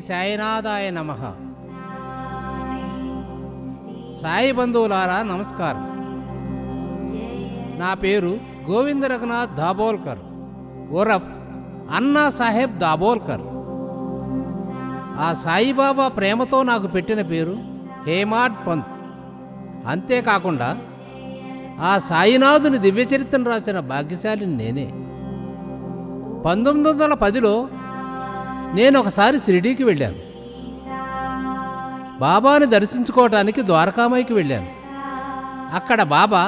సాయినాథాయ నమః. సాయి బంధువులారా నమస్కారం. నా పేరు గోవింద రఘునాథ్ దాబోల్కర్, ఓరఫ్ అన్నా సాహెబ్ దాబోల్కర్. ఆ సాయిబాబా ప్రేమతో నాకు పెట్టిన పేరు హేమాడ్ పంత్. అంతేకాకుండా ఆ సాయినాథుని దివ్యచరిత్రను రాసిన భాగ్యశాలిని నేనే. 1910లో నేను ఒకసారి షిరిడీకి వెళ్ళాను. బాబాని దర్శించుకోవటానికి ద్వారకామాయికి వెళ్ళాను. అక్కడ బాబా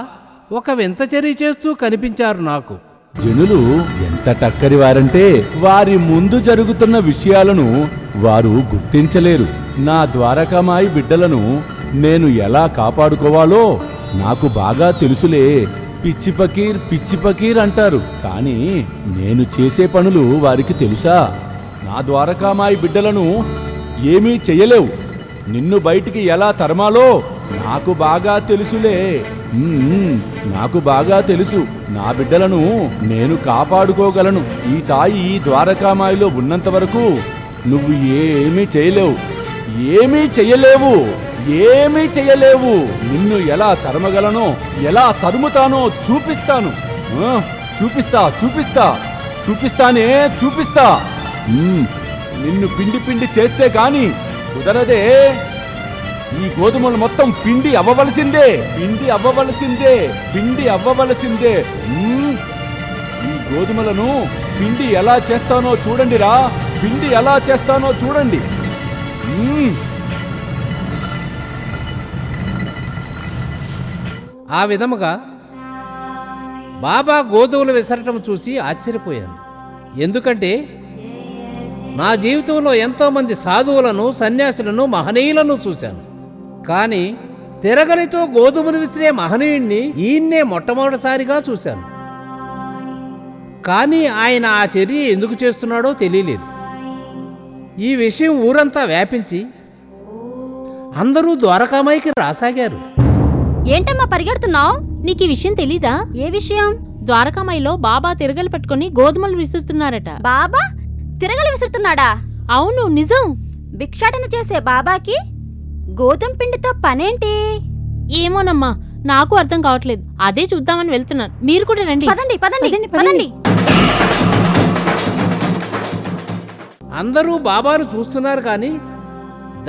ఒక వింత చర్య చేస్తూ కనిపించారు నాకు. జనులు ఎంత టక్కరివారంటే వారి ముందు జరుగుతున్న విషయాలను వారు గుర్తించలేరు. నా ద్వారకామాయి బిడ్డలను నేను ఎలా కాపాడుకోవాలో నాకు బాగా తెలుసులే. పిచ్చి పకీర్ పిచ్చి పకీర్ అంటారు, కానీ నేను చేసే పనులు వారికి తెలుసా? నా ద్వారకామాయి బిడ్డలను ఏమీ చెయ్యలేవు. నిన్ను బయటికి ఎలా తరమాలో నాకు బాగా తెలుసులే. నాకు బాగా తెలుసు. నా బిడ్డలను నేను కాపాడుకోగలను. ఈ సాయి ఈ ద్వారకామాయిలో ఉన్నంత వరకు నువ్వు ఏమీ చేయలేవు, ఏమీ చెయ్యలేవు, ఏమీ చెయ్యలేవు. నిన్ను ఎలా తరమగలనో, ఎలా తరుముతానో చూపిస్తాను. చూపిస్తా చూపిస్తా చూపిస్తానే చూపిస్తా. నిన్ను పిండి పిండి చేస్తే కాని కుదరదే. ఈ గోధుమలు మొత్తం పిండి అవ్వవలసిందే, పిండి అవ్వవలసిందే, పిండి అవ్వవలసిందే. ఈ గోధుమలను పిండి ఎలా చేస్తానో చూడండిరా, పిండి ఎలా చేస్తానో చూడండి. ఆ విధముగా బాబా గోధుమలు విసరటం చూసి ఆశ్చర్యపోయాను. ఎందుకంటే నా జీవితంలో ఎంతోమంది సాధువులను, సన్యాసులను, మహనీయులను చూశాను. కానీ తిరగలితో గోధుమలు విసిరే మహనీయుణ్ణి ఈయన్నే మొట్టమొదటిసారిగా చూశాను. కానీ ఆయన ఆ చర్య ఎందుకు చేస్తున్నాడో తెలియలేదు. ఈ విషయం ఊరంతా వ్యాపించి అందరూ ద్వారకామాయికి రాసాగారు. ఏంటమ్మా పరిగెడుతున్నావు? నీకు ఈ విషయం తెలీదా? ఏ విషయం? ద్వారకామాయిలో బాబా తిరగలు పట్టుకుని గోధుమలు విసురుతున్నారట. బాబా తిరగలి విసురుతున్నాడా? అవును, నిజం. భిక్షాటన చేసే బాబాకి గోధుమ పిండితో పనేంటి? ఏమోనమ్మా, నాకు అర్థం కావట్లేదు. అదే చూద్దామని వెళ్తున్నాను. మీరు కూడా రండి. పదండి పదండి పదండి. అందరూ బాబాను చూస్తున్నారు, కానీ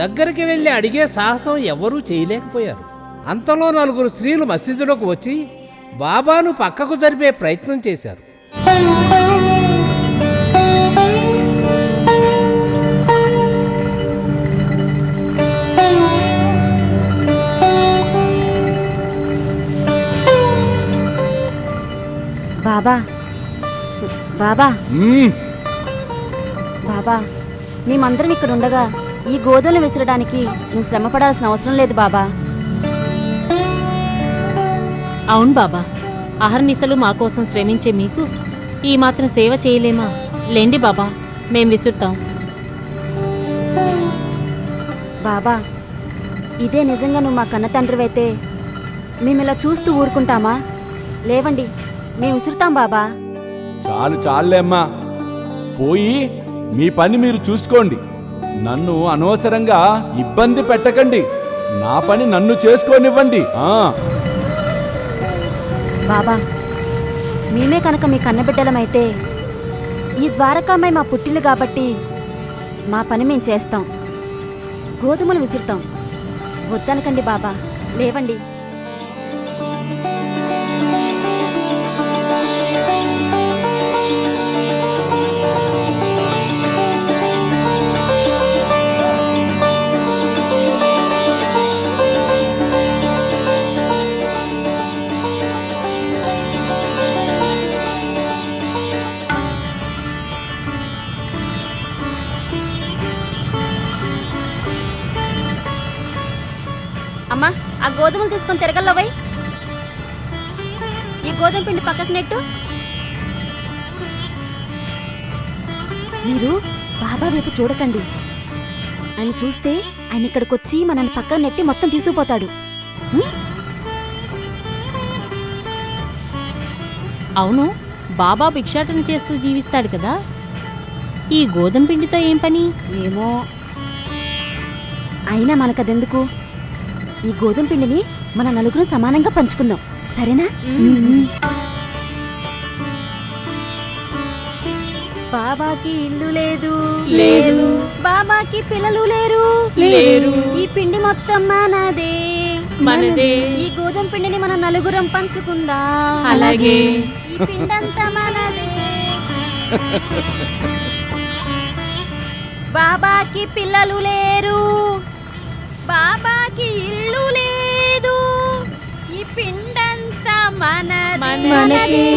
దగ్గరికి వెళ్ళి అడిగే సాహసం ఎవ్వరూ చేయలేకపోయారు. అంతలో 4 స్త్రీలు మసీదులోకి వచ్చి బాబాను పక్కకు జరిపే ప్రయత్నం చేశారు. బాబా బాబా బాబా, మేమందరం ఇక్కడ ఉండగా ఈ గోధుమలు విసరడానికి నువ్వు శ్రమ పడాల్సిన అవసరం లేదు బాబా. అవును బాబా, అహర్నిశలు మా కోసం శ్రమించే మీకు ఈ మాత్రం సేవ చేయలేమా? లేండి బాబా, మేం విసురుతాం. బాబా, ఇదే నిజంగా నువ్వు మా కన్న తండ్రివైతే మేమిలా చూస్తూ ఊరుకుంటామా? లేవండి, మేము విసురుతాం బాబా. చాలు చాలులేమ్మా, పోయి మీ పని మీరు చూసుకోండి. నన్ను అనవసరంగా ఇబ్బంది పెట్టకండి. నా పని నన్ను చేసుకోనివ్వండి. బాబా, మేమే కనుక మీ కన్నబిడ్డలమైతే ఈ ద్వారకామై మా పుట్టిల్లు కాబట్టి మా పని మేం చేస్తాం, గోధుమలు విసురుతాం. వద్దనకండి బాబా, లేవండి. అమ్మా, ఆ గోధుమలు తీసుకొని తిరగల్లో పోయి ఈ గోధుమ పిండి పక్కకు నెట్టు. మీరు బాబా వైపు చూడకండి. ఆయన చూస్తే ఆయన ఇక్కడికి వచ్చి మనల్ని పక్కకు నెట్టి మొత్తం తీసుకుపోతాడు. అవును, బాబా భిక్షాటన చేస్తూ జీవిస్తాడు కదా, ఈ గోధుమ పిండితో ఏం పని? ఏమో, అయినా మనకదెందుకు? ఈ గోధుమ పిండిని మన నలుగురు సమానంగా పంచుకుందాం, సరేనా? బాబాకి ఇల్లు లేదు, లేదు. బాబాకి పిల్లలు లేరు, లేరు. ఈ పిండి మొత్తం మనదే, మనదే. ఈ గోధుమ పిండిని మన నలుగురం పంచుకుందాం. అలాగే. ఈ పిండంతా మనదే. బాబాకి పిల్లలు లేరు, బాబాకి ఇల్లు లేదు, ఈ పిండంతా మనదే. మనదే.